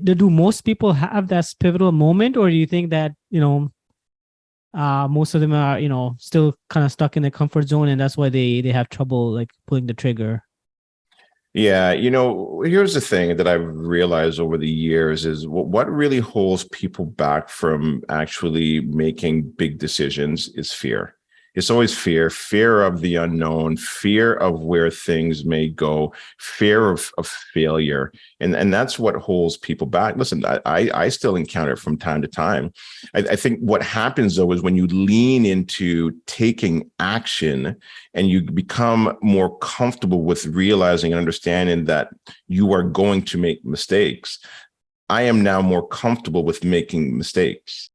do most people have that pivotal moment, or do you think that, most of them are, still kind of stuck in their comfort zone, and that's why they have trouble like pulling the trigger? Yeah, here's the thing that I've realized over the years is what really holds people back from actually making big decisions is fear. It's always fear of the unknown, fear of where things may go, fear of failure. And that's what holds people back. Listen, I still encounter it from time to time. I think what happens, though, is when you lean into taking action and you become more comfortable with realizing and understanding that you are going to make mistakes. I am now more comfortable with making mistakes.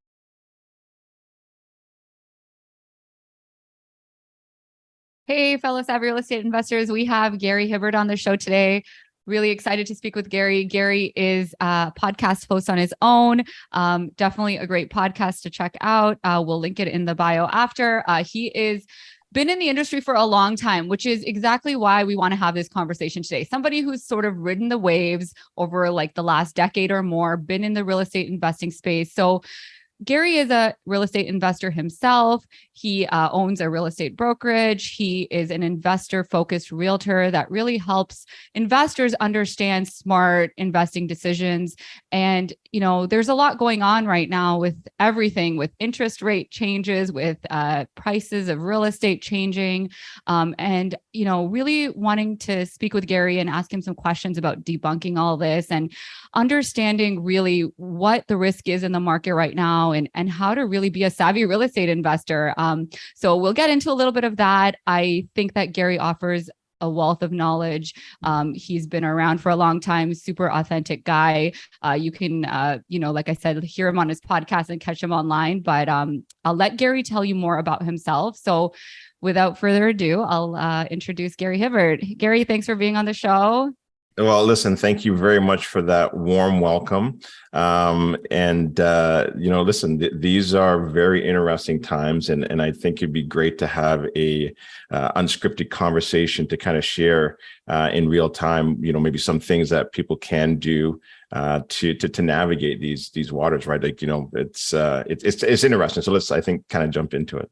Hey, fellow savvy real estate investors. We have Gary Hibbert on the show today. Really excited to speak with Gary. Gary is a podcast host on his own. Definitely a great podcast to check out. We'll link it in the bio after. He is been in the industry for a long time, which is exactly why we want to have this conversation today. Somebody who's sort of ridden the waves over like the last decade or more, been in the real estate investing space. So Gary is a real estate investor himself. He owns a real estate brokerage. He is an investor-focused realtor that really helps investors understand smart investing decisions. And, there's a lot going on right now with everything, with interest rate changes, with prices of real estate changing. And, really wanting to speak with Gary and ask him some questions about debunking all this and understanding really what the risk is in the market right now and how to really be a savvy real estate investor. So we'll get into a little bit of that. I think that Gary offers a wealth of knowledge. He's been around for a long time, super authentic guy. You can, like I said, hear him on his podcast and catch him online, but I'll let Gary tell you more about himself. So without further ado, I'll introduce Gary Hibbert. Gary, thanks for being on the show. Well, listen, thank you very much for that warm welcome. Listen, these are very interesting times, and I think it'd be great to have a unscripted conversation to kind of share in real time, maybe some things that people can do to navigate these waters, right? Like, it's interesting. So let's, I think, kind of jump into it.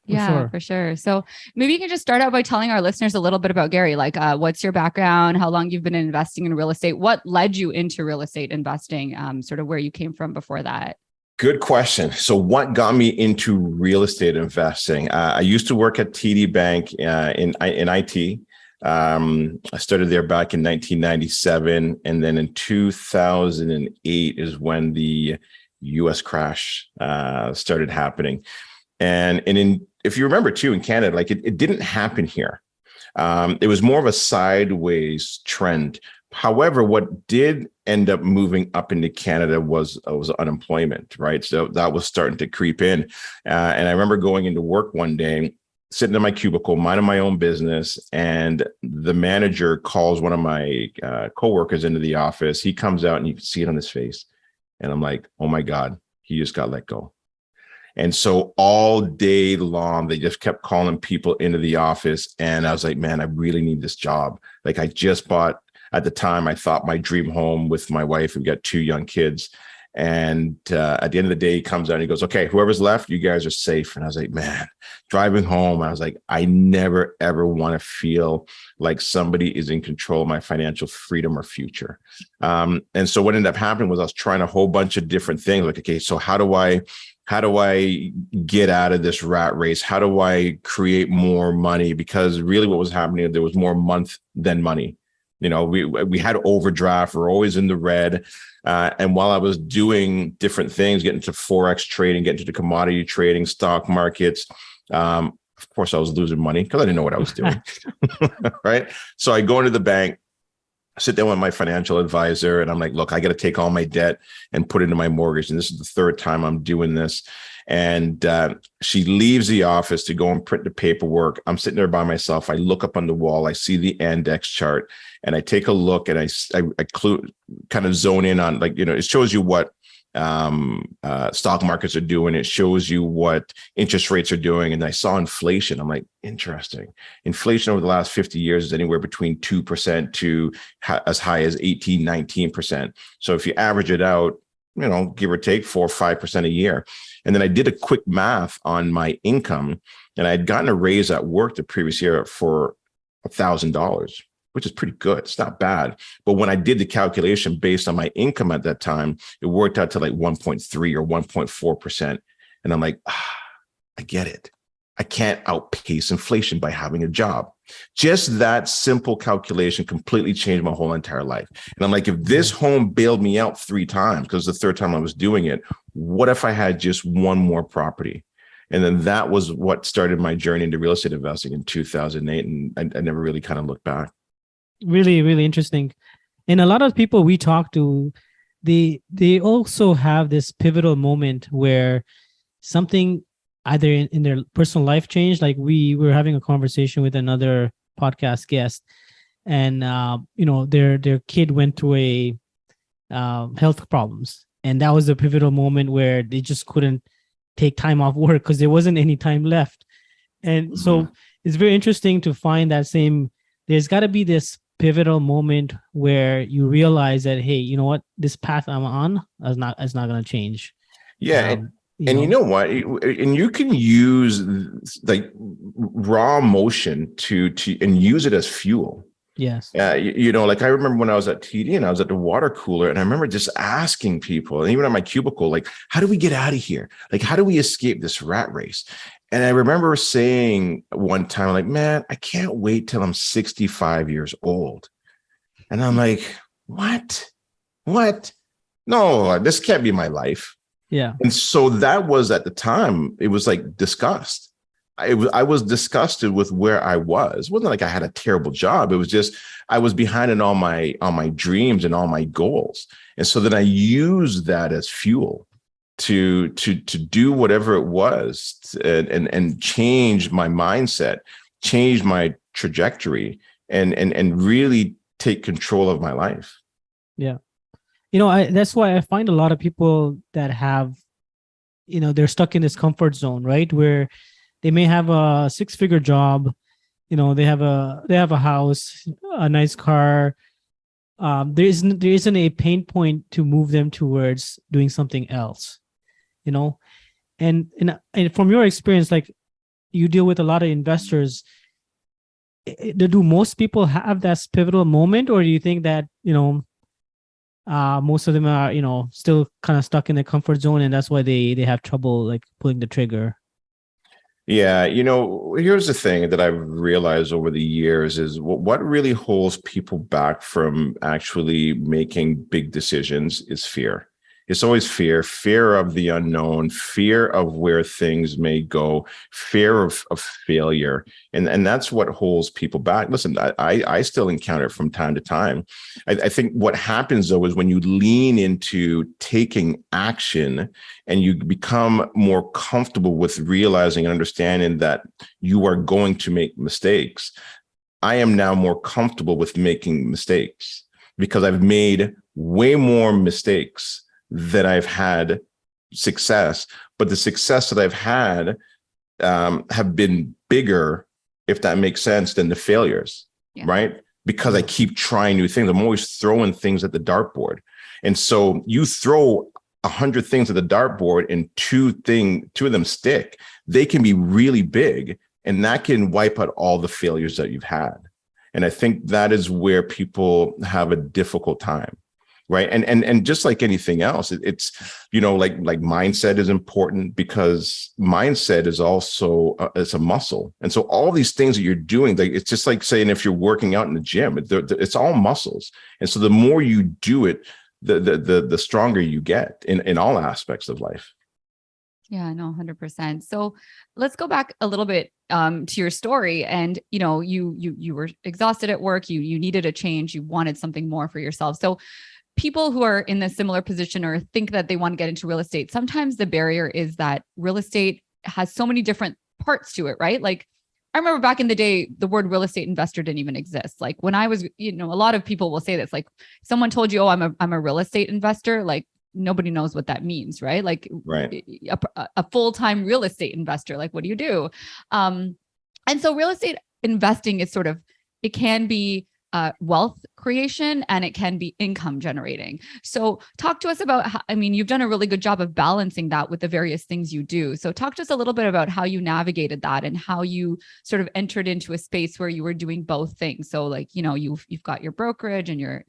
Yeah, for sure. So maybe you can just start out by telling our listeners a little bit about Gary, like what's your background, how long you've been investing in real estate, what led you into real estate investing, sort of where you came from before that. Good question. So what got me into real estate investing? I used to work at TD Bank in IT. I started there back in 1997. And then in 2008 is when the US crash started happening. And if you remember too, in Canada, like it didn't happen here. It was more of a sideways trend. However, what did end up moving up into Canada was unemployment, right? So that was starting to creep in. And I remember going into work one day, sitting in my cubicle, minding my own business, and the manager calls one of my coworkers into the office. He comes out and you can see it on his face. And I'm like, oh my God, he just got let go. And so all day long, they just kept calling people into the office. And I was like, man, I really need this job. Like I just bought, at the time, I thought my dream home with my wife. We've got 2 young kids. And at the end of the day, he comes out and he goes, okay, whoever's left, you guys are safe. And I was like, man, driving home, I was like, I never, ever want to feel like somebody is in control of my financial freedom or future. And so what ended up happening was I was trying a whole bunch of different things. Like, okay, so how do I get out of this rat race? How do I create more money? Because really what was happening, there was more month than money. We had overdraft. We're always in the red. And while I was doing different things, getting into Forex trading, getting into commodity trading, stock markets, of course I was losing money because I didn't know what I was doing. Right. So I go into the bank, sit down with my financial advisor, and I'm like, look, I got to take all my debt and put it into my mortgage. And this is the 3rd time I'm doing this. And she leaves the office to go and print the paperwork. I'm sitting there by myself. I look up on the wall. I see the index chart and I take a look and I kind of zone in on, like, it shows you what stock markets are doing. It shows you what interest rates are doing. And I saw inflation. I'm like, interesting. Inflation over the last 50 years is anywhere between 2% to as high as 18, 19%. So if you average it out, give or take 4 or 5% a year. And then I did a quick math on my income, and I had gotten a raise at work the previous year for $1,000, which is pretty good. It's not bad. But when I did the calculation based on my income at that time, it worked out to like 1.3 or 1.4%. And I'm like, I get it. I can't outpace inflation by having a job. Just that simple calculation completely changed my whole entire life. And I'm like, if this home bailed me out 3 times, because the third time I was doing it, what if I had just one more property? And then that was what started my journey into real estate investing in 2008. And I never really kind of looked back. Really, really interesting. And a lot of people we talk to, they also have this pivotal moment where something either in their personal life changed. Like we were having a conversation with another podcast guest, and their kid went through a health problems, and that was a pivotal moment where they just couldn't take time off work because there wasn't any time left. And so it's very interesting to find that there's got to be this pivotal moment where you realize that, hey, you know what, this path I'm on is not going to change. Yeah. You know what? And you can use like raw motion to and use it as fuel. Yes. Like I remember when I was at TD and I was at the water cooler, and I remember just asking people, and even at my cubicle, like, how do we get out of here? Like, how do we escape this rat race? And I remember saying one time, like, man, I can't wait till I'm 65 years old. And I'm like, what? No, this can't be my life. Yeah. And so that was, at the time, it was like disgust. I was disgusted with where I was. It wasn't like I had a terrible job. It was just I was behind in all my dreams and all my goals. And so then I used that as fuel to do whatever it was and change my mindset, change my trajectory, and really take control of my life. Yeah. That's why I find a lot of people that have, they're stuck in this comfort zone, right? Where they may have a 6-figure job, they have a house, a nice car. There isn't a pain point to move them towards doing something else, and from your experience, like you deal with a lot of investors. Do most people have that pivotal moment, or do you think that, most of them are, still kind of stuck in the comfort zone, and that's why they have trouble like pulling the trigger? Yeah, here's the thing that I've realized over the years is what really holds people back from actually making big decisions is fear. It's always fear of the unknown, fear of where things may go, fear of failure. And that's what holds people back. Listen, I still encounter it from time to time. I think what happens, though, is when you lean into taking action and you become more comfortable with realizing and understanding that you are going to make mistakes. I am now more comfortable with making mistakes because I've made way more mistakes that I've had success, but the success that I've had have been bigger, if that makes sense, than the failures, right? Because I keep trying new things. I'm always throwing things at the dartboard. And so you throw 100 things at the dartboard and two of them stick, they can be really big, and that can wipe out all the failures that you've had. And I think that is where people have a difficult time. Right. And just like anything else, it's, like mindset is important, because mindset is also it's a muscle. And so all these things that you're doing, it's just like saying if you're working out in the gym, it's all muscles. And so the more you do it, the stronger you get in all aspects of life. Yeah, no, 100%. So let's go back a little bit to your story. And, you were exhausted at work. You needed a change. You wanted something more for yourself. So people who are in a similar position or think that they want to get into real estate, sometimes the barrier is that real estate has so many different parts to it, right? Like I remember back in the day, the word real estate investor didn't even exist. Like when I was, a lot of people will say this, like someone told you, oh, I'm a real estate investor. Like nobody knows what that means, right? Like Right. a full-time real estate investor, like what do you do? And so real estate investing is sort of, it can be wealth creation and it can be income generating. So talk to us about how, I mean, you've done a really good job of balancing that with the various things you do. So talk to us a little bit about how you navigated that and how you sort of entered into a space where you were doing both things. So like, you know, you've got your brokerage and your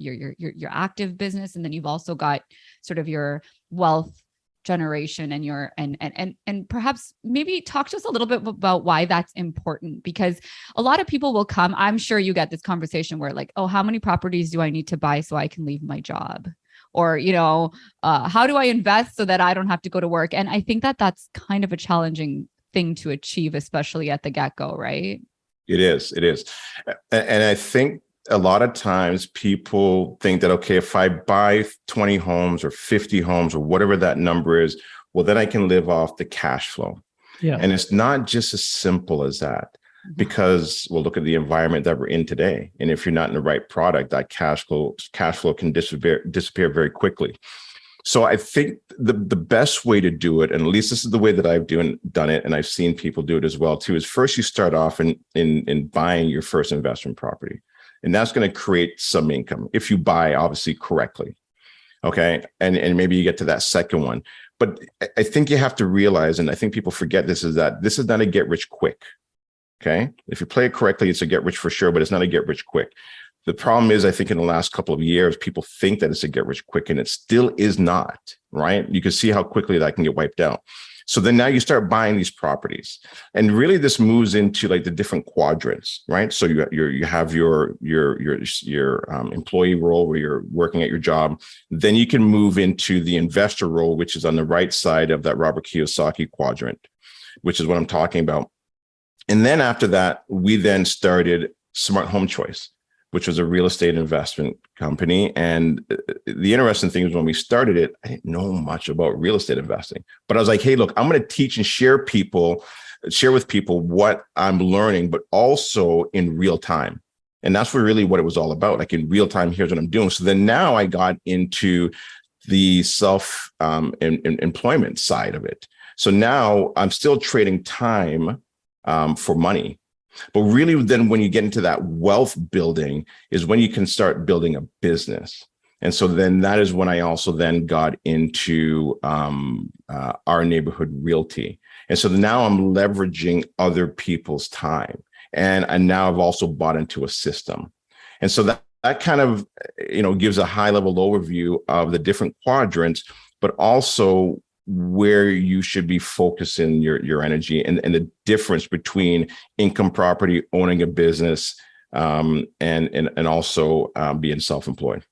active business, and then you've also got sort of your wealth generation and your and perhaps maybe talk to us a little bit about why that's important, because a lot of people will come, I'm sure you get this conversation where like, oh, how many properties do I need to buy so I can leave my job? Or, you know, how do I invest so that I don't have to go to work? And I think that that's kind of a challenging thing to achieve, especially at the get-go, right? It is. And I think a lot of times people think that, okay, if I buy 20 homes or 50 homes or whatever that number is, well, then I can live off the cash flow. Yeah. And it's not just as simple as that, because well, look at the environment that we're in today. And if you're not in the right product, that cash flow can disappear very quickly. So I think the best way to do it, and at least this is the way that I've done it, and I've seen people do it as well too, is first you start off in buying your first investment property. And that's going to create some income if you buy, obviously, correctly. Okay. And maybe you get to that second one. But I think you have to realize, and I think people forget this, is that this is not a get rich quick. Okay. If you play it correctly, it's a get rich for sure, but it's not a get rich quick. The problem is, I think in the last couple of years, people think that it's a get rich quick, and it still is not, right? You can see how quickly that can get wiped out. So then now you start buying these properties, and really this moves into like the different quadrants, right? So you have your employee role where you're working at your job. Then you can move into the investor role, which is on the right side of that Robert Kiyosaki quadrant, which is what I'm talking about. And then after that, we then started Smart Home Choice, which was a real estate investment company. And the interesting thing is, when we started it, I didn't know much about real estate investing, but I was like, hey, look, I'm going to teach and share with people what I'm learning, but also in real time. And that's really what it was all about. Like in real time, here's what I'm doing. So then now I got into the employment side of it. So now I'm still trading time for money. But really, then when you get into that wealth building is when you can start building a business. And so then that is when I also then got into our neighborhood realty. And so now I'm leveraging other people's time. And now I've also bought into a system. And so that kind of, gives a high level overview of the different quadrants, but also where you should be focusing your energy, and the difference between income property, owning a business, and also being self-employed.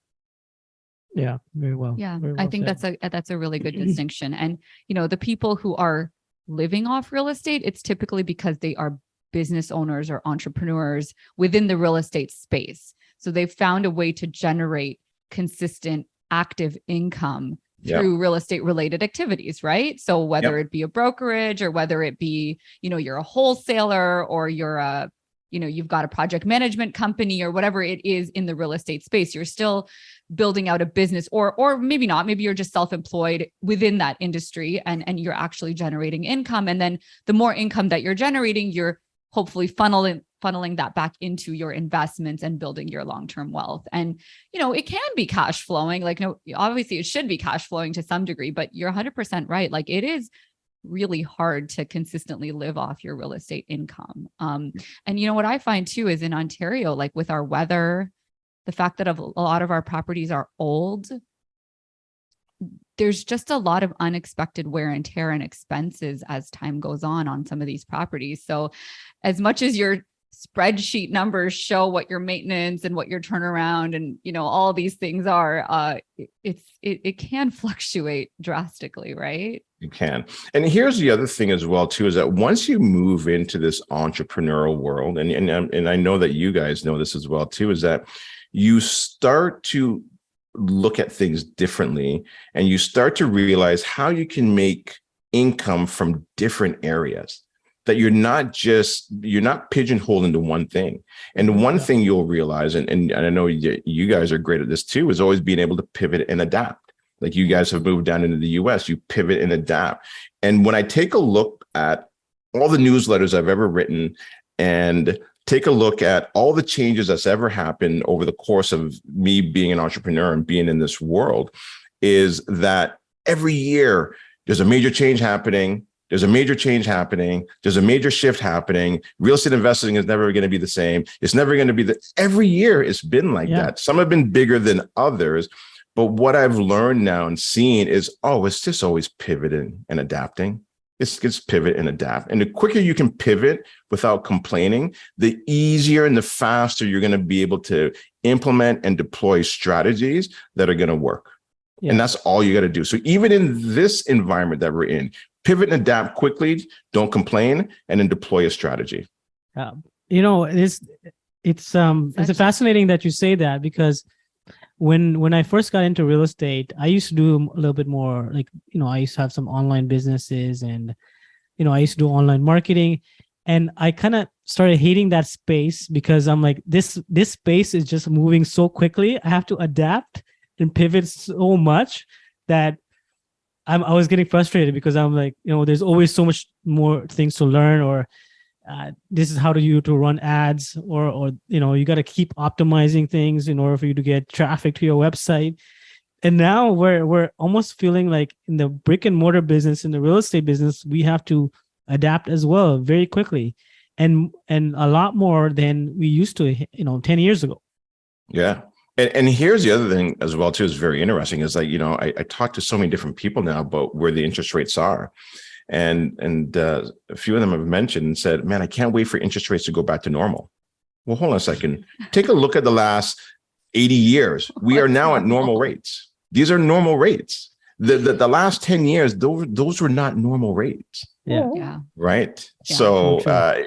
Yeah, very well. Yeah, very well I think said. that's a really good distinction. And the people who are living off real estate, it's typically because they are business owners or entrepreneurs within the real estate space. So they've found a way to generate consistent active income through real estate related activities, right? So whether it be a brokerage, or whether it be, you're a wholesaler, or you're you've got a project management company, or whatever it is in the real estate space, you're still building out a business, or maybe not, maybe you're just self-employed within that industry, and you're actually generating income. And then the more income that you're generating, you're hopefully funneling that back into your investments and building your long-term wealth. And, it can be cash flowing, obviously it should be cash flowing to some degree, but you're 100% right. Like, it is really hard to consistently live off your real estate income. And what I find too is in Ontario, like with our weather, the fact that a lot of our properties are old, there's just a lot of unexpected wear and tear and expenses as time goes on some of these properties. So as much as your spreadsheet numbers show what your maintenance and what your turnaround and, all these things are, it can fluctuate drastically, right? You can. And here's the other thing as well, too, is that once you move into this entrepreneurial world, and I know that you guys know this as well, too, is that you start to look at things differently, and you start to realize how you can make income from different areas, that you're not pigeonholed into one thing. And one thing you'll realize, and I know you guys are great at this too, is always being able to pivot and adapt. Like you guys have moved down into the US, you pivot and adapt. And when I take a look at all the newsletters I've ever written and take a look at all the changes that's ever happened over the course of me being an entrepreneur and being in this world, is that every year there's a major change happening. There's a major change happening. There's a major shift happening. Real estate investing is never going to be the same. It's never going to be every year it's been like that. Some have been bigger than others. But what I've learned now and seen is, it's just always pivoting and adapting. It's pivot and adapt. And the quicker you can pivot without complaining, the easier and the faster you're going to be able to implement and deploy strategies that are going to work. Yeah. And that's all you got to do. So even in this environment that we're in, pivot and adapt quickly, don't complain, and then deploy a strategy. It's fascinating that you say that, because when I first got into real estate, I used to do a little bit more, like, I used to have some online businesses, and, I used to do online marketing, and I kind of started hating that space because I'm like, this space is just moving so quickly. I have to adapt and pivot so much that I was getting frustrated, because I'm like, there's always so much more things to learn, or this is how to run ads, or you got to keep optimizing things in order for you to get traffic to your website. And now we're almost feeling like in the brick and mortar business, in the real estate business, we have to adapt as well very quickly, and a lot more than we used to 10 years ago. Yeah. And here's the other thing as well, too, is very interesting, is like, I talk to so many different people now about where the interest rates are. And a few of them have mentioned and said, man, I can't wait for interest rates to go back to normal. Well, hold on a second. Take a look at the last 80 years. We are now at normal rates. These are normal rates. The last 10 years, those were not normal rates. Yeah. Right. Yeah. So,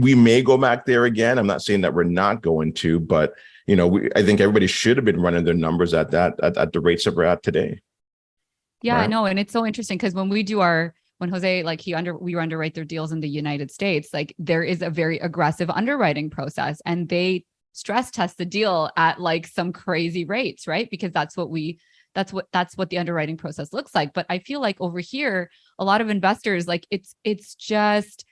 we may go back there again. I'm not saying that we're not going to, but I think everybody should have been running their numbers at the rates that we're at today. Yeah, right? I know. And it's so interesting because when we do when Jose, we underwrite their deals in the United States, like there is a very aggressive underwriting process, and they stress test the deal at like some crazy rates, right? Because that's what the underwriting process looks like. But I feel like over here, a lot of investors, like it's just,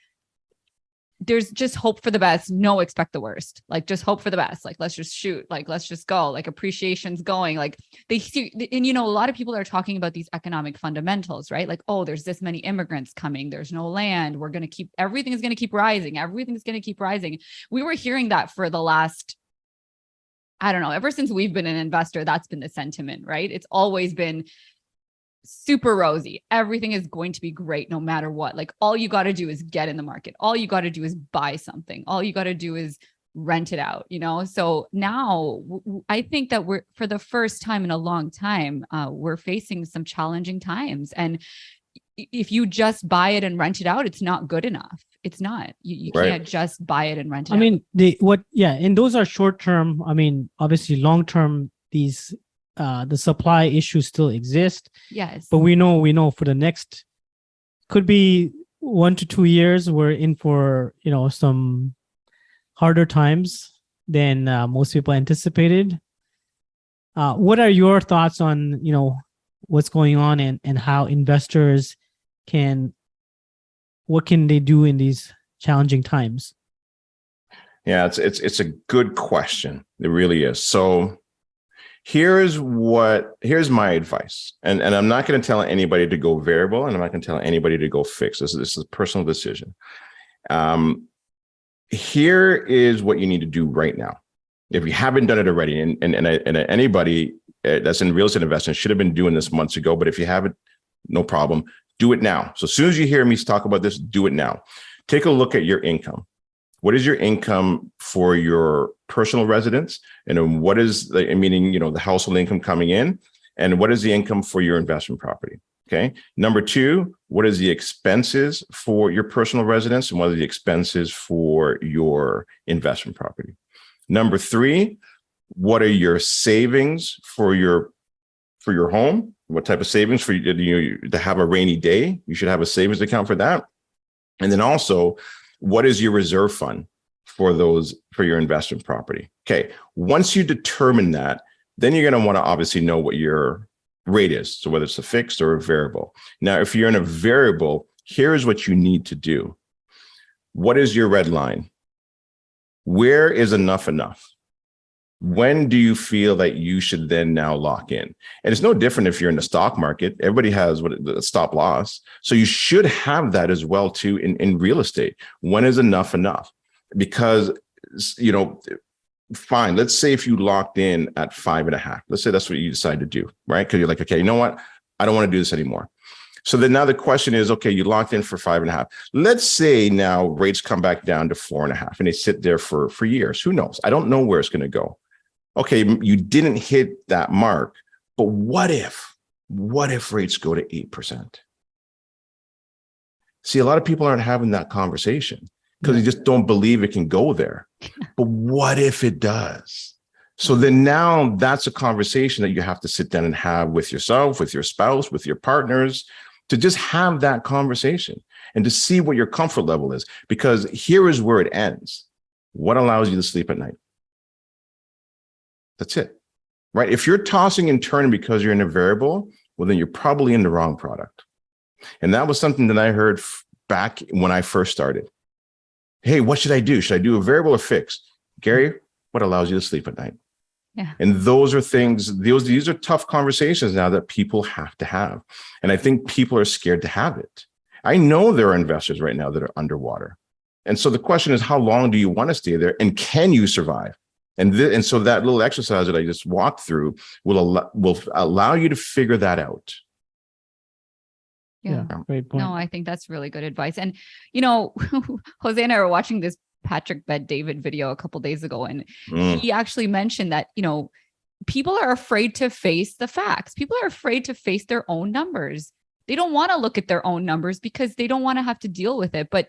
there's just hope for the best, no expect the worst, like just hope for the best, like let's just shoot, like let's just go, like appreciation's going, like they see. And a lot of people are talking about these economic fundamentals, right? Like, there's this many immigrants coming, there's no land, everything is going to keep rising. We were hearing that for the last, I don't know, ever since we've been an investor, that's been the sentiment, right? It's always been super rosy. Everything is going to be great no matter what. Like all you got to do is get in the market. All you got to do is buy something. All you got to do is rent it out, So now I think that we're, for the first time in a long time, we're facing some challenging times. And if you just buy it and rent it out, it's not good enough. It's not. You Right. can't just buy it and rent it I out. mean, and those are short term. I mean, obviously long term, these the supply issues still exist. Yes. But we know for the next, could be 1 to 2 years, we're in for, some harder times than most people anticipated. What are your thoughts on, what's going on and how investors what can they do in these challenging times? Yeah, it's a good question. It really is. So here's my advice. And I'm not going to tell anybody to go variable, and I'm not going to tell anybody to go fixed. This is a personal decision. Here is what you need to do right now. If you haven't done it already, and anybody that's in real estate investing should have been doing this months ago, but if you haven't, no problem. Do it now. So as soon as you hear me talk about this, do it now. Take a look at your income. What is your income for your personal residence? And then what is the household income coming in? And what is the income for your investment property? Okay. Number two, what is the expenses for your personal residence? And what are the expenses for your investment property? Number three, what are your savings for your home? What type of savings for you to have a rainy day? You should have a savings account for that. And then also, what is your reserve fund for your investment property? Okay. Once you determine that, then you're going to want to obviously know what your rate is. So whether it's a fixed or a variable. Now, if you're in a variable, here's what you need to do. What is your red line? Where is enough enough? When do you feel that you should then now lock in? And it's no different if you're in the stock market. Everybody has the stop loss. So you should have that as well too in real estate. When is enough enough? Because, fine, let's say if you locked in at 5.5, let's say that's what you decide to do, right? Because you're like, okay, you know what? I don't want to do this anymore. So then now the question is, okay, you locked in for 5.5. Let's say now rates come back down to 4.5 and they sit there for years. Who knows? I don't know where it's going to go. Okay, you didn't hit that mark, but what if rates go to 8%? See, a lot of people aren't having that conversation because they just don't believe it can go there. But what if it does? So then now that's a conversation that you have to sit down and have with yourself, with your spouse, with your partners, to just have that conversation and to see what your comfort level is. Because here is where it ends. What allows you to sleep at night? That's it, right? If you're tossing and turning because you're in a variable, well, then you're probably in the wrong product. And that was something that I heard back when I first started. Hey, what should I do? Should I do a variable or fixed? Gary, what allows you to sleep at night? Yeah. And those are things, these are tough conversations now that people have to have. And I think people are scared to have it. I know there are investors right now that are underwater. And so the question is, how long do you want to stay there? And can you survive? And so that little exercise that I just walked through will allow you to figure that out. Yeah. Great point. No, I think that's really good advice. And, Jose and I were watching this Patrick Bet-David video a couple of days ago, and he actually mentioned that, people are afraid to face the facts. People are afraid to face their own numbers. They don't want to look at their own numbers because they don't want to have to deal with it. But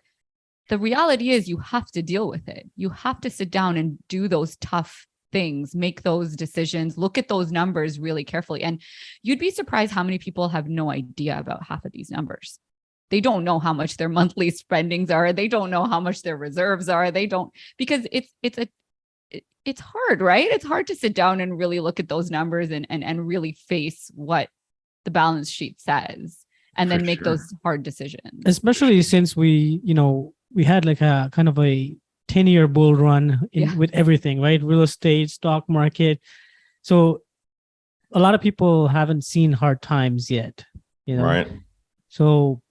the reality is you have to deal with it. You have to sit down and do those tough things, make those decisions, look at those numbers really carefully. And you'd be surprised how many people have no idea about half of these numbers. They don't know how much their monthly spendings are. They don't know how much their reserves are. They don't, because it's hard, right? It's hard to sit down and really look at those numbers and really face what the balance sheet says and then make those hard decisions. Especially since we had like a kind of a 10-year bull run with everything, right? Real estate, stock market. So a lot of people haven't seen hard times yet, Right. So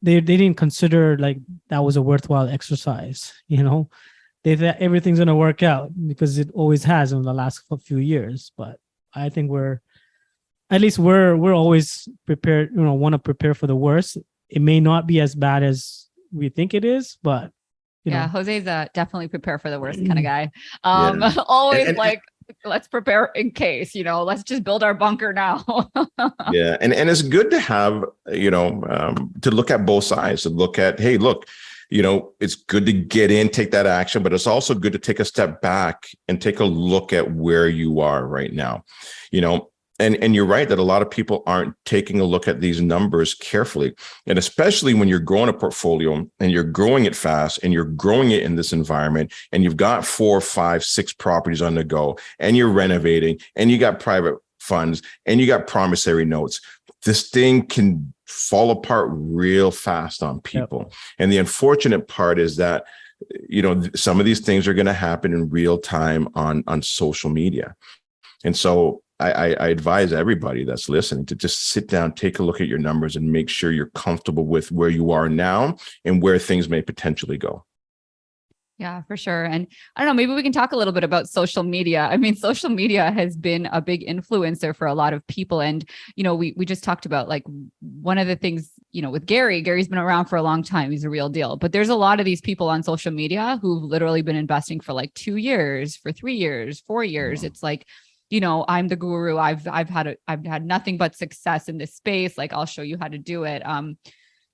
they didn't consider like that was a worthwhile exercise, They thought everything's going to work out because it always has in the last few years. But I think we're always prepared, want to prepare for the worst. It may not be as bad as we think it is, but Jose's definitely prepare for the worst kind of guy. Always let's prepare in case, let's just build our bunker now. Yeah. And it's good to have, to look at both sides, to look at, hey, look, it's good to get in, take that action, but it's also good to take a step back and take a look at where you are right now, And you're right that a lot of people aren't taking a look at these numbers carefully. And especially when you're growing a portfolio and you're growing it fast and you're growing it in this environment and you've got 4, 5, 6 properties on the go and you're renovating and you got private funds and you got promissory notes, this thing can fall apart real fast on people. Yep. And the unfortunate part is that, some of these things are going to happen in real time on social media. And so I advise everybody that's listening to just sit down, take a look at your numbers and make sure you're comfortable with where you are now and where things may potentially go. Yeah, for sure. And I don't know, maybe we can talk a little bit about social media. I mean, social media has been a big influencer for a lot of people. And, we just talked about like one of the things, with Gary's been around for a long time. He's a real deal. But there's a lot of these people on social media who've literally been investing for like 2 years, for 3 years, 4 years. Wow. It's like, I'm the guru. I've had nothing but success in this space. Like, I'll show you how to do it.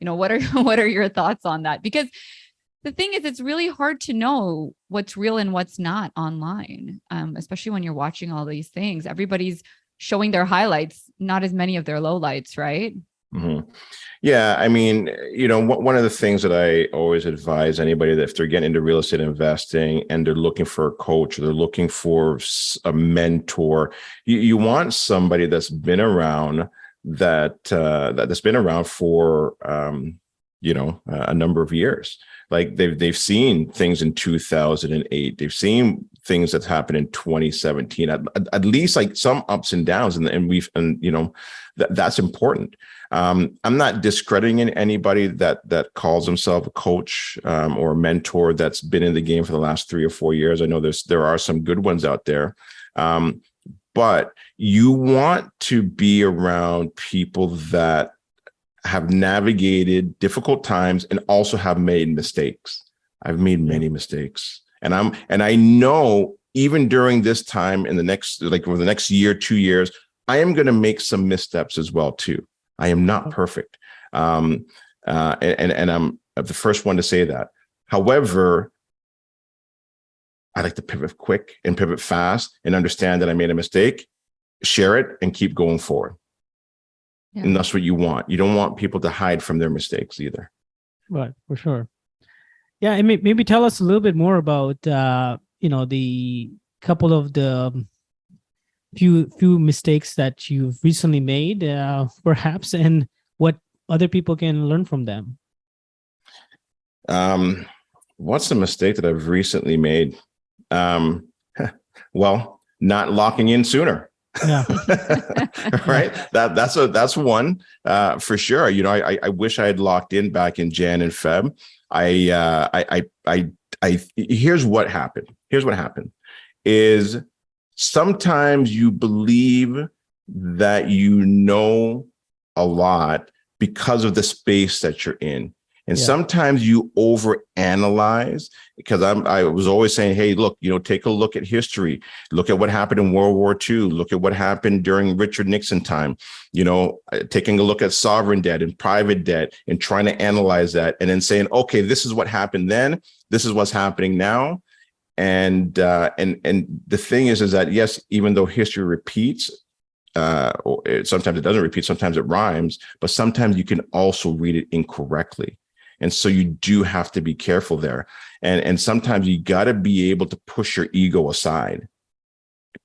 What are your thoughts on that? Because the thing is, it's really hard to know what's real and what's not online, especially when you're watching all these things. Everybody's showing their highlights, not as many of their lowlights, right? Mhm. Yeah, I mean, one of the things that I always advise anybody that if they're getting into real estate investing and they're looking for a coach, or they're looking for a mentor, you want somebody that's been around that's been around for a number of years. Like they've seen things in 2008. They've seen things that's happened in 2017. At least like some ups and downs, that's important. I'm not discrediting anybody that calls himself a coach or a mentor that's been in the game for the last 3 or 4 years. I know there are some good ones out there, but you want to be around people that have navigated difficult times and also have made mistakes. I've made many mistakes, and I know even during this time in the next, like over the next year, 2 years, I am going to make some missteps as well too. I am not perfect. And I'm the first one to say that. However, I like to pivot quick and pivot fast and understand that I made a mistake, share it, and keep going forward. Yeah. And that's what you want. You don't want people to hide from their mistakes either. Right, for sure. Yeah, and maybe tell us a little bit more about the couple of the few mistakes that you've recently made, perhaps, and what other people can learn from them. What's the mistake that I've recently made? Well, not locking in sooner. Yeah. Right. That's one for sure. I wish I had locked in back in Jan and Feb. Here's what happened. Is sometimes you believe that you know a lot because of the space that you're in. And sometimes you overanalyze, because I was always saying, hey, look, take a look at history. Look at what happened in World War II. Look at what happened during Richard Nixon time, taking a look at sovereign debt and private debt and trying to analyze that and then saying, okay, this is what happened then. This is what's happening now. And the thing is that, yes, even though history repeats, sometimes it doesn't repeat, sometimes it rhymes, but sometimes you can also read it incorrectly. And so you do have to be careful there. And sometimes you got to be able to push your ego aside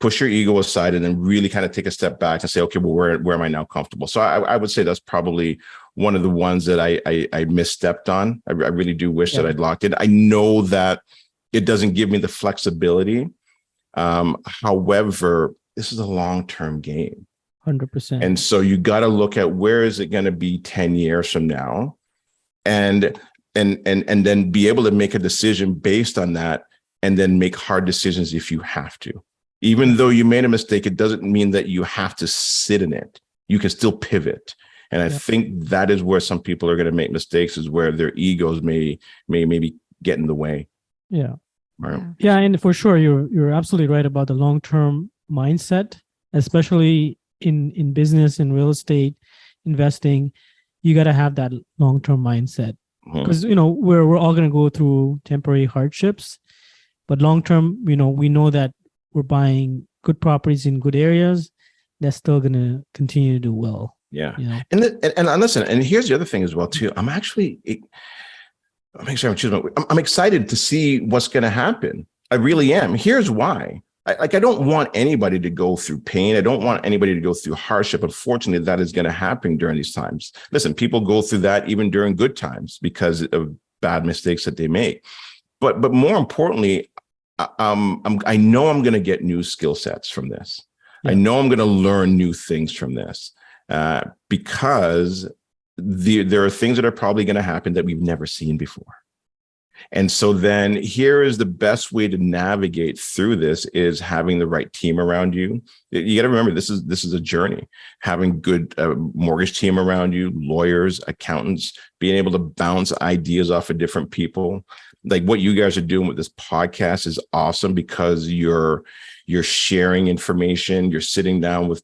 and then really kind of take a step back and say, okay, well, where am I now comfortable? So I would say that's probably one of the ones that I misstepped on. I really do wish that I'd locked in. I know that it doesn't give me the flexibility. However, this is a long-term game. 100%. And so you got to look at where is it going to be 10 years from now, and then be able to make a decision based on that, and then make hard decisions if you have to. Even though you made a mistake, it doesn't mean that you have to sit in it. You can still pivot. And I think that is where some people are going to make mistakes, is where their egos may maybe get in the way. Yeah. Right. Yeah, and for sure, you're absolutely right about the long-term mindset, especially in business and real estate investing. You got to have that long-term mindset, because we're all going to go through temporary hardships, but long-term, we know that we're buying good properties in good areas that's still going to continue to do well. Yeah. And listen, and here's the other thing as well too. I'm excited to see what's going to happen. I really am. Here's why. I don't want anybody to go through pain. I don't want anybody to go through hardship. Unfortunately, that is going to happen during these times. Listen, people go through that even during good times because of bad mistakes that they make. But more importantly, I know I'm going to get new skill sets from this. Yeah. I know I'm going to learn new things from this because there are things that are probably going to happen that we've never seen before. And so then here is the best way to navigate through this, is having the right team around you. You got to remember, this is a journey. Having good mortgage team around you, lawyers, accountants, being able to bounce ideas off of different people. Like what you guys are doing with this podcast is awesome, because you're sharing information. You're sitting down with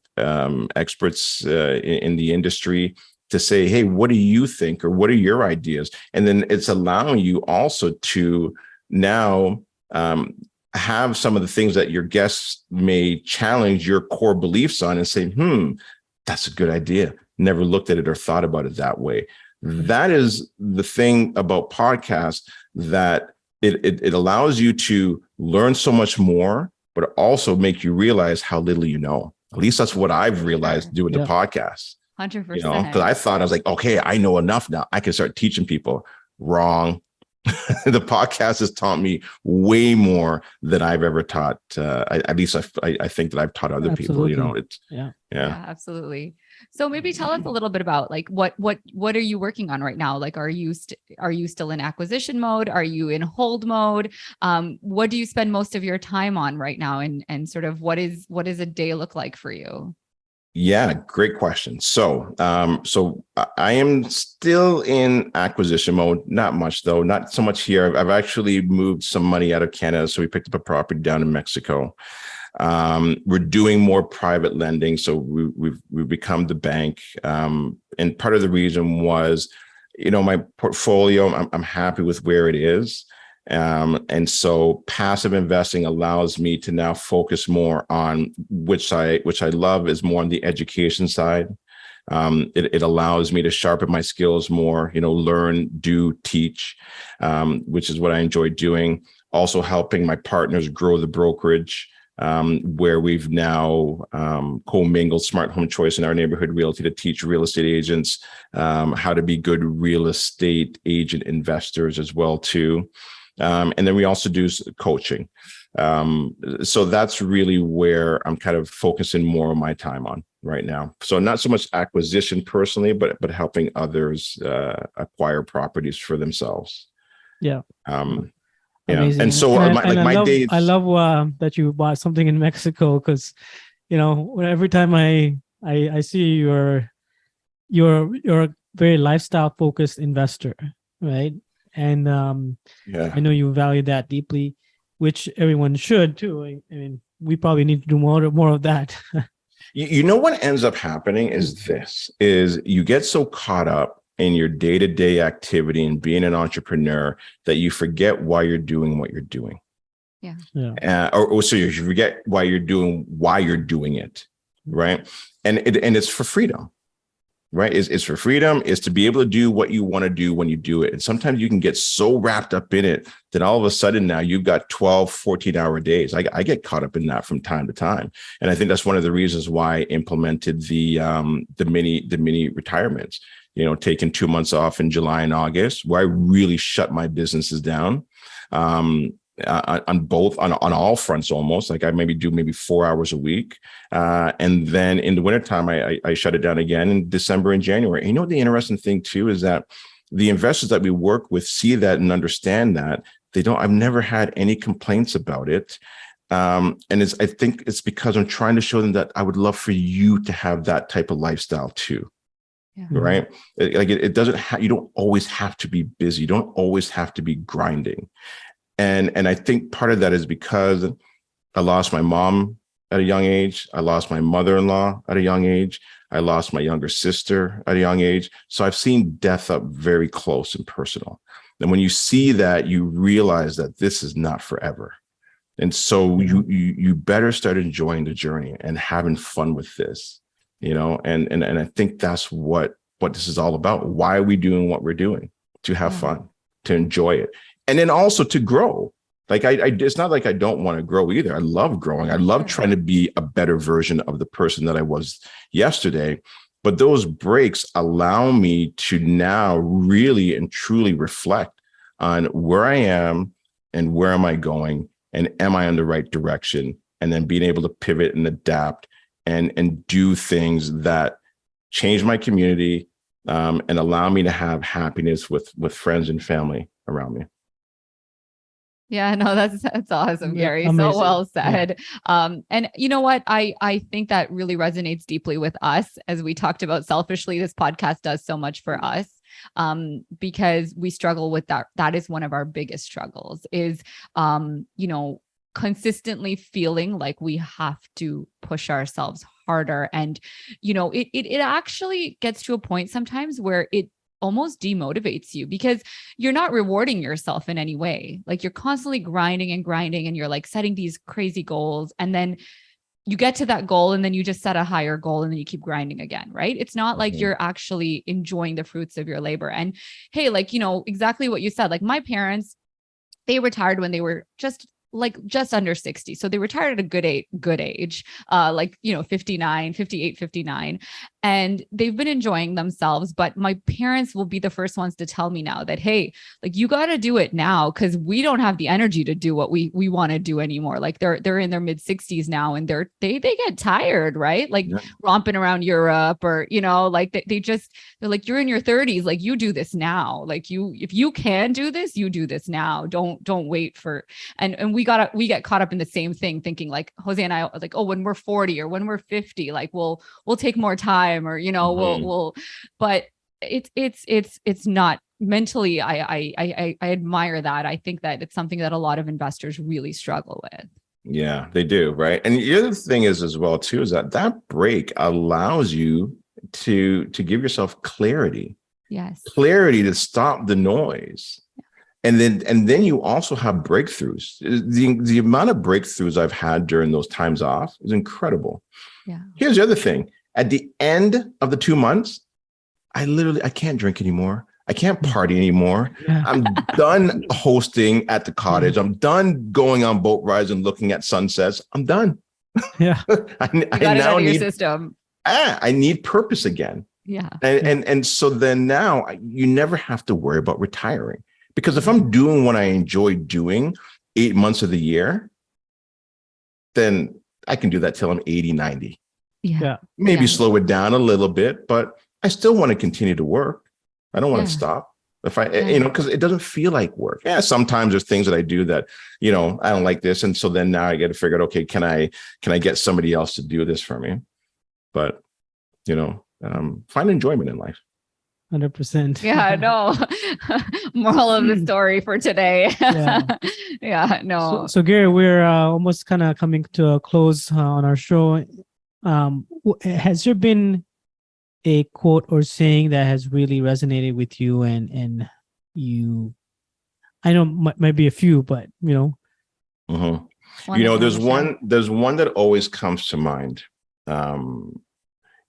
experts in the industry to say, hey, what do you think? Or what are your ideas? And then it's allowing you also to now have some of the things that your guests may challenge your core beliefs on and say, that's a good idea. never looked at it or thought about it that way. That is the thing about podcasts, that it allows you to learn so much more, but also make you realize how little you know. At least that's what I've realized doing the podcast. 100%. You know, because I thought, I was like, okay, I know enough now, I can start teaching people. Wrong. The podcast has taught me way more than I've ever taught. At least I think that I've taught other people. You know, it's yeah, absolutely. So maybe tell us a little bit about like what are you working on right now? Like, are you still in acquisition mode? Are you in hold mode? What do you spend most of your time on right now? And sort of what does a day look like for you? Yeah, great question. So I am still in acquisition mode. Not much though, not so much here. I've actually moved some money out of Canada. So we picked up a property down in Mexico. We're doing more private lending. So we've become the bank. And part of the reason was, you know, my portfolio, I'm happy with where it is. And so passive investing allows me to now focus more on which I love is more on the education side. It allows me to sharpen my skills more, you know, learn, do, teach, which is what I enjoy doing. Also helping my partners grow the brokerage, where we've now commingled Smart Home Choice in our neighborhood realty to teach real estate agents how to be good real estate agent investors as well too. And then we also do coaching. So that's really where I'm kind of focusing more of my time on right now. So not so much acquisition personally, but helping others acquire properties for themselves. Yeah. Amazing. And so my days. I love that you bought something in Mexico, because, you know, every time I see you're a very lifestyle focused investor, right? And I know you value that deeply, which everyone should too. I mean, we probably need to do more of that. You know what ends up happening is you get so caught up in your day-to-day activity and being an entrepreneur that you forget why you're doing what you're doing. Yeah. Or so you forget why you're doing it, right? And it's for freedom. Right. It's for freedom, is to be able to do what you want to do when you do it. And sometimes you can get so wrapped up in it that all of a sudden now you've got 12, 14-hour days. I get caught up in that from time to time. And I think that's one of the reasons why I implemented the mini retirements, you know, taking 2 months off in July and August, where I really shut my businesses down. On all fronts, almost. Like I do 4 hours a week. And then in the wintertime, I shut it down again in December and January. And you know, the interesting thing too, is that the investors that we work with see that and understand that. I've never had any complaints about it. And I think it's because I'm trying to show them that I would love for you to have that type of lifestyle too. Yeah. Right. Like it doesn't you don't always have to be busy. You don't always have to be grinding. And I think part of that is because I lost my mom at a young age. I lost my mother-in-law at a young age. I lost my younger sister at a young age. So I've seen death up very close and personal. And when you see that, you realize that this is not forever. And so you better start enjoying the journey and having fun with this, you know, and I think that's what this is all about. Why are we doing what we're doing? To have fun, to enjoy it. And then also to grow. Like it's not like I don't want to grow either. I love growing. I love trying to be a better version of the person that I was yesterday. But those breaks allow me to now really and truly reflect on where I am and where am I going, and am I in the right direction? And then being able to pivot and adapt and do things that change my community and allow me to have happiness with friends and family around me. Yeah, no, that's awesome, Gary. Amazing. So well said. Yeah. And you know what? I think that really resonates deeply with us. As we talked about selfishly, this podcast does so much for us because we struggle with that. That is one of our biggest struggles is, you know, consistently feeling like we have to push ourselves harder. And, you know, it actually gets to a point sometimes where it almost demotivates you because you're not rewarding yourself in any way. Like you're constantly grinding and you're like setting these crazy goals. And then you get to that goal and then you just set a higher goal and then you keep grinding again, right? It's not like you're actually enjoying the fruits of your labor. And hey, like, exactly what you said, like my parents, they retired when they were just under 60. So they retired at a good age, 59, 58, 59. And they've been enjoying themselves. But my parents will be the first ones to tell me now that, hey, like you got to do it now because we don't have the energy to do what we want to do anymore. Like they're in their mid 60s now and they get tired, right? Like romping around Europe or, like they're like, you're in your 30s, like you do this now. Like if you can do this, you do this now. Don't wait for, and we get caught up in the same thing thinking like Jose and I like, oh, when we're 40 or when we're 50, like we'll take more time or, we'll, but it's not mentally. I admire that. I think that it's something that a lot of investors really struggle with. Yeah, they do. Right. And the other thing is as well, too, is that break allows you to give yourself clarity. Yes. Clarity to stop the noise. And then you also have breakthroughs. The amount of breakthroughs I've had during those times off is incredible. Yeah. Here's the other thing. At the end of the 2 months, I can't drink anymore. I can't party anymore. Yeah. I'm done hosting at the cottage. I'm done going on boat rides and looking at sunsets. I'm done. Yeah. I now need your system. I need purpose again. Yeah. And so then now you never have to worry about retiring. Because if I'm doing what I enjoy doing 8 months of the year, then I can do that till I'm 80, 90. Yeah. Maybe slow it down a little bit, but I still want to continue to work. I don't want to stop. If because it doesn't feel like work. Yeah, sometimes there's things that I do that, I don't like this. And so then now I got to figure out, okay, can I get somebody else to do this for me? But, find enjoyment in life. 100%. Yeah, no. Moral of the story for today. Yeah, no. So Gary, we're almost kind of coming to a close on our show. Has there been a quote or saying that has really resonated with you and you, I know might be a few, but there's one that always comes to mind,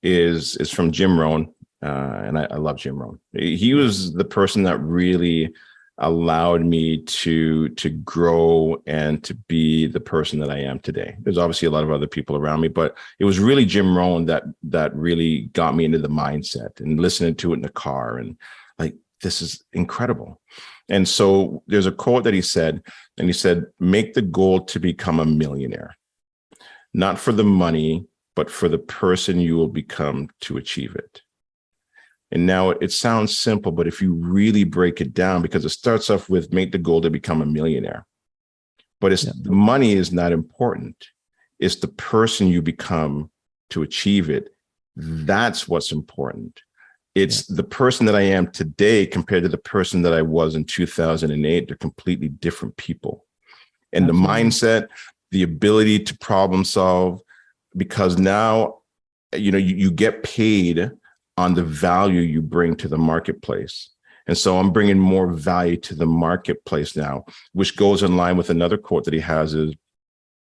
is from Jim Rohn. And I love Jim Rohn. He was the person that really allowed me to grow and to be the person that I am today. There's obviously a lot of other people around me, but it was really Jim Rohn that really got me into the mindset and listening to it in the car and like, this is incredible. And so there's a quote that he said, make the goal to become a millionaire, not for the money, but for the person you will become to achieve it. And now it sounds simple, but if you really break it down, because it starts off with make the goal to become a millionaire, but the money is not important. It's the person you become to achieve it. That's what's important. It's the person that I am today compared to the person that I was in 2008. They're completely different people. And the mindset, the ability to problem solve, because now, you get paid on the value you bring to the marketplace. And so I'm bringing more value to the marketplace now, which goes in line with another quote that he has is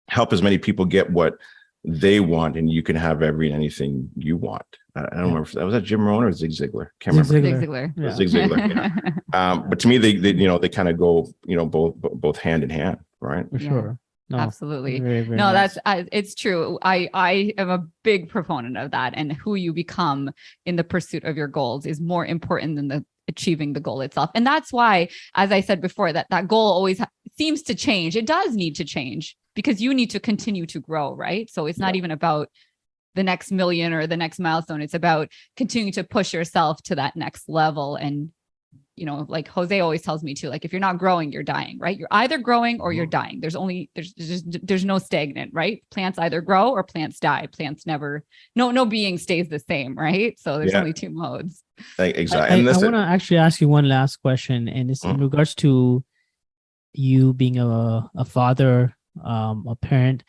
help as many people get what they want and you can have every and anything you want. I don't remember if that was Jim Rohn or Zig Ziglar. Can't remember. Zig Ziglar. Yeah. Zig Ziglar. Yeah. But to me, they kind of go, both hand in hand, right? For sure. No, absolutely. Very, very no, nice. It's true. I am a big proponent of that. And who you become in the pursuit of your goals is more important than achieving the goal itself. And that's why, as I said before, that goal always seems to change. It does need to change because you need to continue to grow, right? So it's not even about the next million or the next milestone. It's about continuing to push yourself to that next level. And like Jose always tells me too, like if you're not growing, you're dying, right? You're either growing or you're dying. There's no stagnant, right? Plants either grow or plants die. Plants never, no being stays the same, right? So there's only two modes. Exactly. I want to actually ask you one last question, and it's in regards to you being a father, a parent.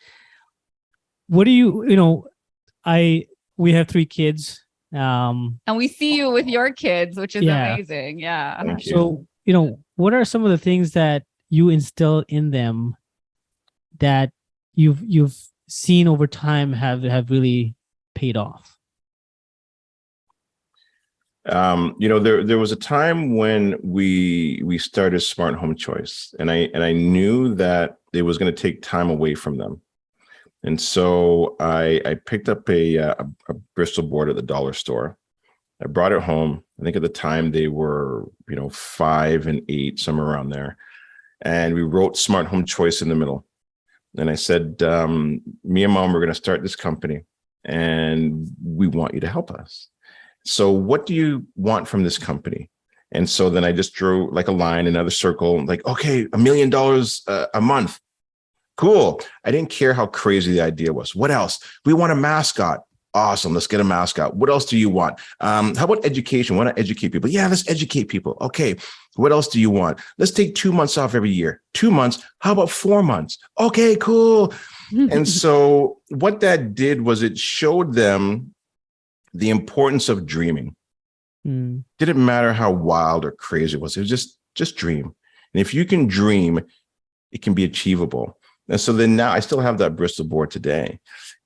What do you, we have 3 kids. And we see you with your kids, which is amazing. Yeah. So, what are some of the things that you instill in them that you've seen over time have really paid off? There was a time when we started Smart Home Choice, and I knew that it was going to take time away from them. And so I picked up a Bristol board at the dollar store. I brought it home. I think at the time they were, 5 and 8, somewhere around there. And we wrote Smart Home Choice in the middle. And I said, me and Mom, we're going to start this company and we want you to help us. So what do you want from this company? And so then I just drew like a line, another circle, like, okay, $1 million a month. Cool. I didn't care how crazy the idea was. What else? We want a mascot. Awesome. Let's get a mascot. What else do you want? How about education? Want to educate people? Yeah, let's educate people. Okay. What else do you want? Let's take 2 months off every year. 2 months. How about 4 months? Okay, cool. And so what that did was it showed them the importance of dreaming. Didn't matter how wild or crazy it was. It was just dream. And if you can dream, it can be achievable. And so then now I still have that Bristol board today.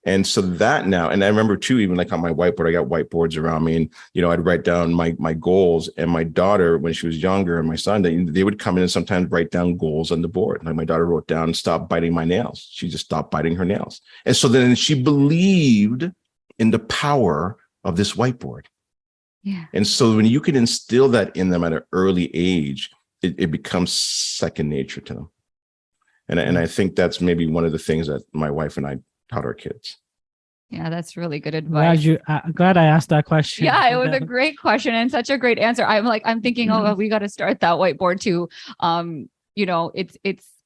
And so that now, and I remember too, even like on my whiteboard, I got whiteboards around me, and, I'd write down my goals. And my daughter, when she was younger, and my son, they would come in and sometimes write down goals on the board. Like my daughter wrote down, stop biting my nails. She just stopped biting her nails. And so then she believed in the power of this whiteboard. Yeah. And so when you can instill that in them at an early age, it becomes second nature to them. And I think that's maybe one of the things that my wife and I taught our kids. Yeah, that's really good advice. Glad I asked that question. Yeah, it was a great question and such a great answer. I'm thinking, oh, we got to start that whiteboard too.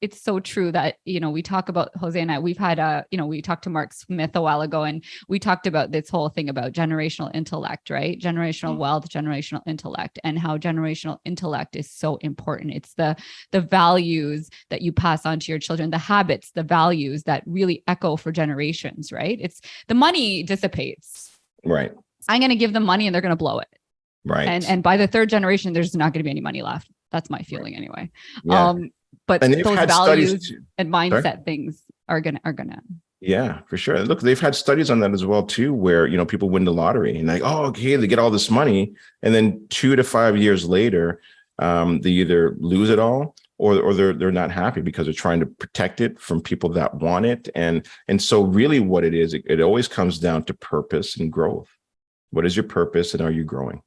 It's so true that, we talk about, Jose and I, we've had we talked to Mark Smith a while ago, and we talked about this whole thing about generational intellect, right? Generational wealth, generational intellect, and how generational intellect is so important. It's the values that you pass on to your children, the habits, the values that really echo for generations, right? It's the money dissipates. Right. I'm going to give them money and they're going to blow it. Right. And by the third generation, there's not going to be any money left. That's my feeling anyway. Yeah. But and those values and mindset things are gonna. Yeah, for sure. Look, they've had studies on that as well too, where people win the lottery and like, oh, okay, they get all this money, and then 2 to 5 years later, they either lose it all or they're not happy because they're trying to protect it from people that want it, and so really, what it is, it always comes down to purpose and growth. What is your purpose, and are you growing?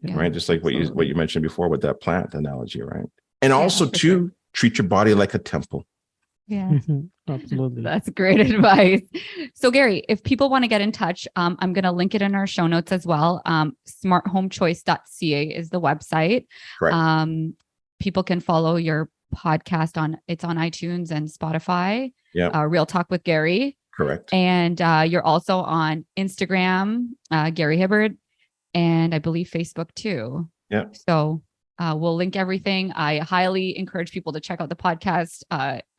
Yeah, right, just like what you mentioned before with that plant analogy, right? And also to treat your body like a temple. Yeah, absolutely. That's great advice. So Gary, if people want to get in touch, I'm going to link it in our show notes as well. smarthomechoice.ca is the website. Correct. People can follow your podcast it's on iTunes and Spotify. Yeah. Real Talk with Gary. Correct. And you're also on Instagram, Gary Hibbert, and I believe Facebook too. Yeah. So we'll link everything. I highly encourage people to check out the podcast.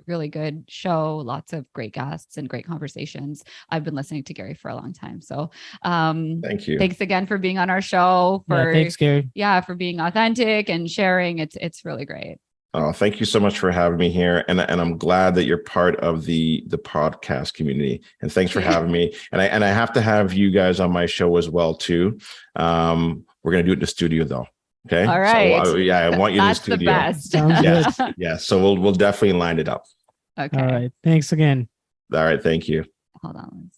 Really good show, lots of great guests and great conversations. I've been listening to Gary for a long time. So thank you. Thanks again for being on our show. Thanks, Gary. Yeah, for being authentic and sharing. It's really great. Oh, thank you so much for having me here. And I'm glad that you're part of the podcast community. And thanks for having me. And I have to have you guys on my show as well too. We're going to do it in the studio though. Okay. All right. So, I want you in the studio. That's the best. Yes. Yes. So we'll definitely line it up. Okay. All right. Thanks again. All right. Thank you. Hold on.